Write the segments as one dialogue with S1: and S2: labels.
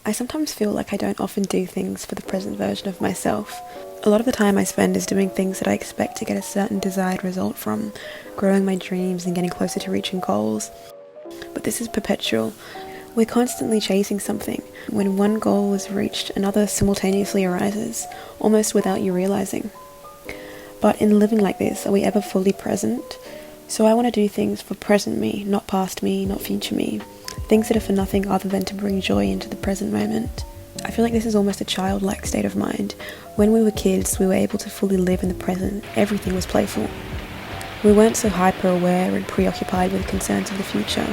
S1: I sometimes feel like I don't often do things for the present version of myself. A lot of the time I spend is doing things that I expect to get a certain desired result from, growing my dreams and getting closer to reaching goals. But this is perpetual. We're constantly chasing something. When one goal is reached, another simultaneously arises, almost without you realizing. But in living like this, are we ever fully present? So I want to do things for present me, not past me, not future me. Things that are for nothing other than to bring joy into the present moment. I feel like this is almost a childlike state of mind. When we were kids, we were able to fully live in the present. Everything was playful. We weren't so hyper-aware and preoccupied with concerns of the future.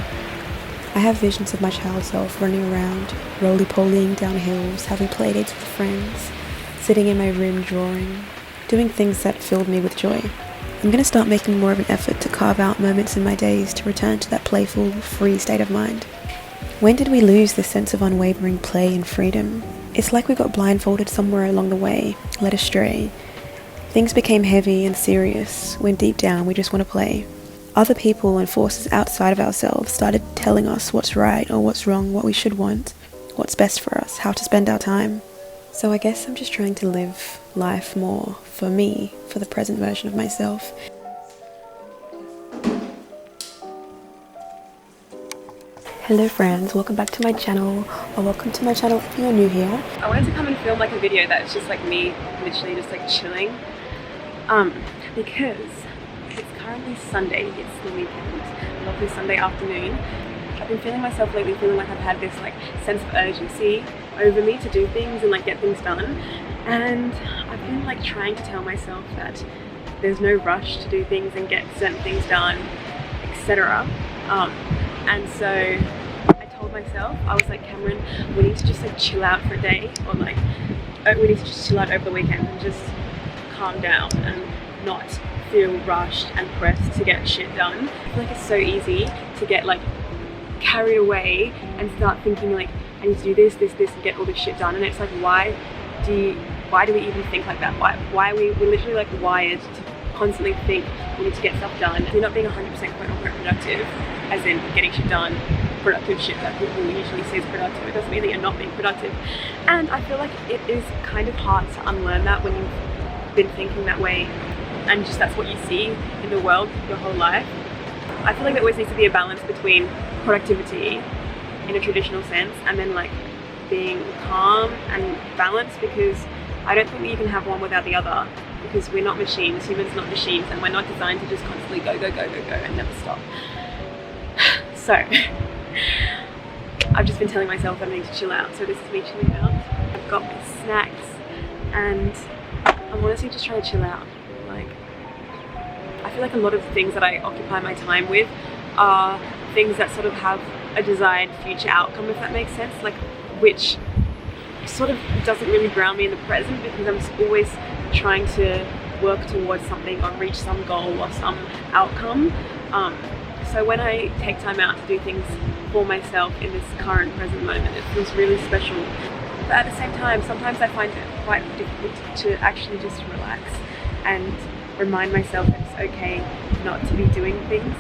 S1: I have visions of my child self running around, roly-polying down hills, having playdates with friends, sitting in my room drawing, doing things that filled me with joy. I'm going to start making more of an effort to carve out moments in my days to return to that playful, free state of mind. When did we lose this sense of unwavering play and freedom? It's like we got blindfolded somewhere along the way, led astray. Things became heavy and serious when deep down we just want to play. Other people and forces outside of ourselves started telling us what's right or what's wrong, what we should want, what's best for us, how to spend our time. So I guess I'm just trying to live life more for me, for the present version of myself. Hello friends, welcome back to my channel, or welcome to my channel if you're new here. I wanted to come and film like a video that's just like me literally just like chilling, because it's currently Sunday, it's the weekend, a lovely Sunday afternoon. I've been feeling myself lately, feeling like I've had this like sense of urgency over me to do things and like get things done, and I've been like trying to tell myself that there's no rush to do things and get certain things done, etc. And so I told myself, I was like, Cameron, we need to just like chill out for a day, or like we need to just chill out over the weekend and just calm down and not feel rushed and pressed to get shit done. I feel like it's so easy to get like carried away and start thinking like, I need to do this, and get all this shit done. And it's like, why do we even think like that? Why are we're literally like wired to constantly think we need to get stuff done. You're not being 100% quote unquote productive, as in getting shit done, productive shit that people usually say is productive. It doesn't mean that you're not being productive. And I feel like it is kind of hard to unlearn that when you've been thinking that way and just that's what you see in the world your whole life. I feel like there always needs to be a balance between productivity in a traditional sense and then like being calm and balanced, because I don't think that you can have one without the other, because we're not machines, humans are not machines, and we're not designed to just constantly go and never stop. So I've just been telling myself that I need to chill out, so this is me chilling out. I've got my snacks and I'm honestly just trying to chill out. Like, I feel like a lot of the things that I occupy my time with are things that sort of have a desired future outcome, if that makes sense, like which sort of doesn't really ground me in the present, because I'm always trying to work towards something or reach some goal or some outcome. So when I take time out to do things for myself in this current present moment, it feels really special. But at the same time, sometimes I find it quite difficult to actually just relax and remind myself that it's okay not to be doing things,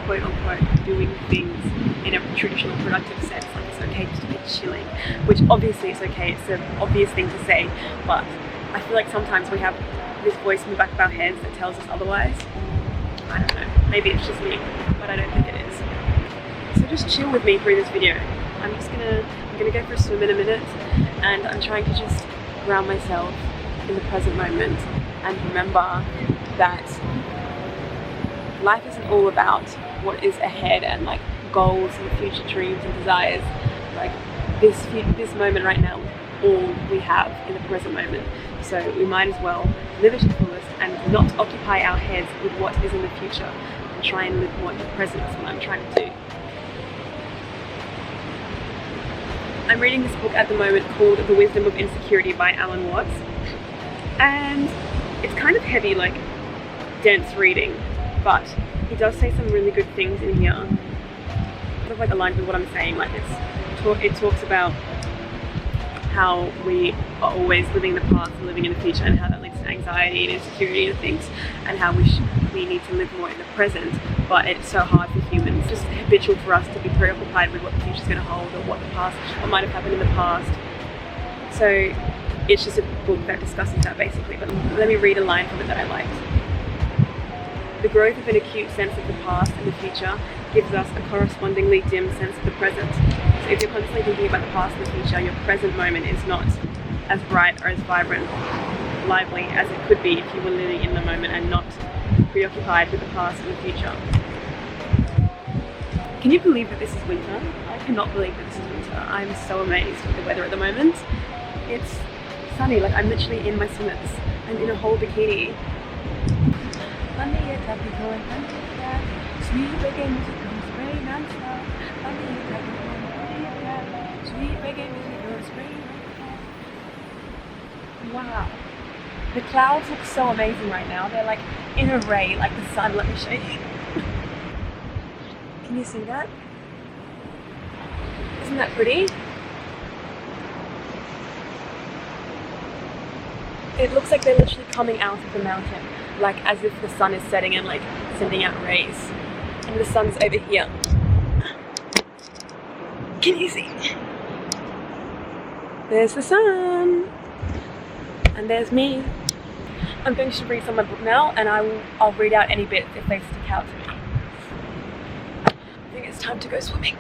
S1: quote unquote, doing things in a traditional productive sense. Like, it's okay just to be chilling, which obviously it's okay, it's an obvious thing to say, but I feel like sometimes we have this voice in the back of our heads that tells us otherwise. I don't know, maybe it's just me, but I don't think it is. So just chill with me through this video. I'm gonna go for a swim in a minute, and I'm trying to just ground myself in the present moment and remember that life isn't all about what is ahead and like goals and future dreams and desires. Like this moment right now is all we have in the present moment. So we might as well live it to the fullest and not occupy our heads with what is in the future, and try and live more in the present. That's what I'm trying to do. I'm reading this book at the moment called The Wisdom of Insecurity by Alan Watts, and it's kind of heavy, like dense reading, but he does say some really good things in here, sort of like aligned with what I'm saying. Like it talks about how we are always living in the past and living in the future, and how that leads to anxiety and insecurity and things, and how we need to live more in the present, but it's so hard for humans just habitual for us to be preoccupied with what the future's going to hold or what might have happened in the past. So it's just a book that discusses that basically. But let me read a line from it that I liked. The growth of an acute sense of the past and the future gives us a correspondingly dim sense of the present. So if you're constantly thinking about the past and the future, your present moment is not as bright or as vibrant, lively as it could be if you were living in the moment and not preoccupied with the past and the future. Can you believe that this is winter? I cannot believe that this is winter. I'm so amazed with the weather at the moment. It's sunny, like I'm literally in my swimmers. I'm in a whole bikini. Wow. The clouds look so amazing right now. They're like in a ray, like the sun. Let me show you. Can you see that? Isn't that pretty? It looks like they're literally coming out of the mountain, like as if the sun is setting and like sending out rays. And the sun's over here. Can you see? There's the sun. And there's me. I'm going to read some of my book now, and I'll read out any bits if they stick out to me. I think it's time to go swimming.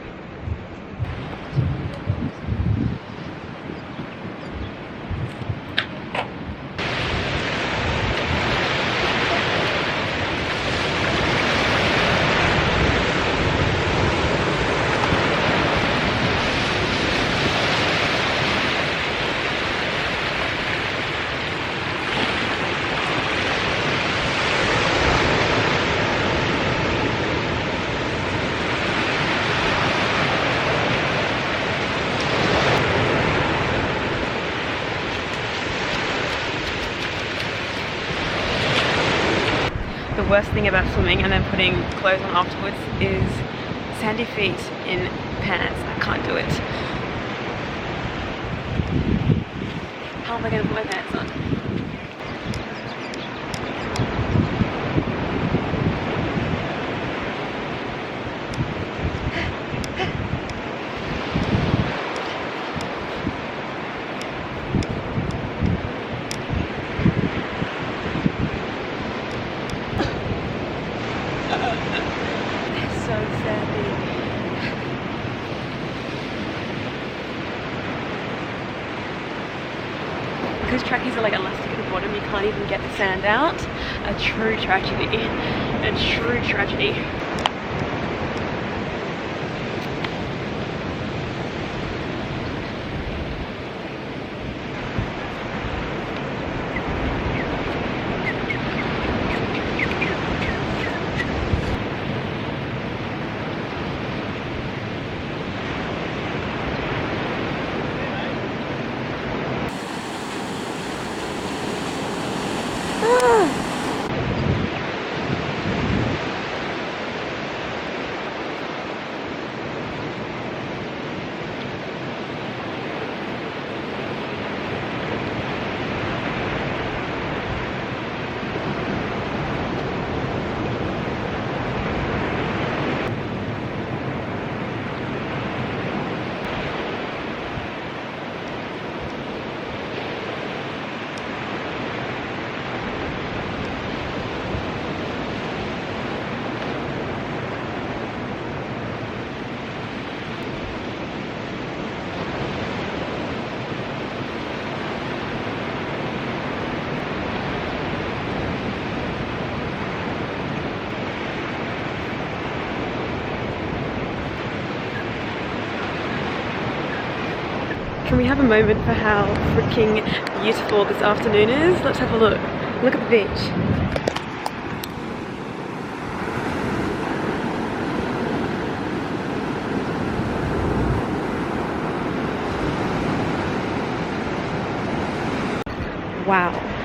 S1: The worst thing about swimming and then putting clothes on afterwards is sandy feet in pants. I can't do it. How am I going to put my pants on? Because trackies are like elastic at the bottom, you can't even get the sand out. A true tragedy. A true tragedy. Can we have a moment for how freaking beautiful this afternoon is? Let's have a look. Look at the beach. Wow.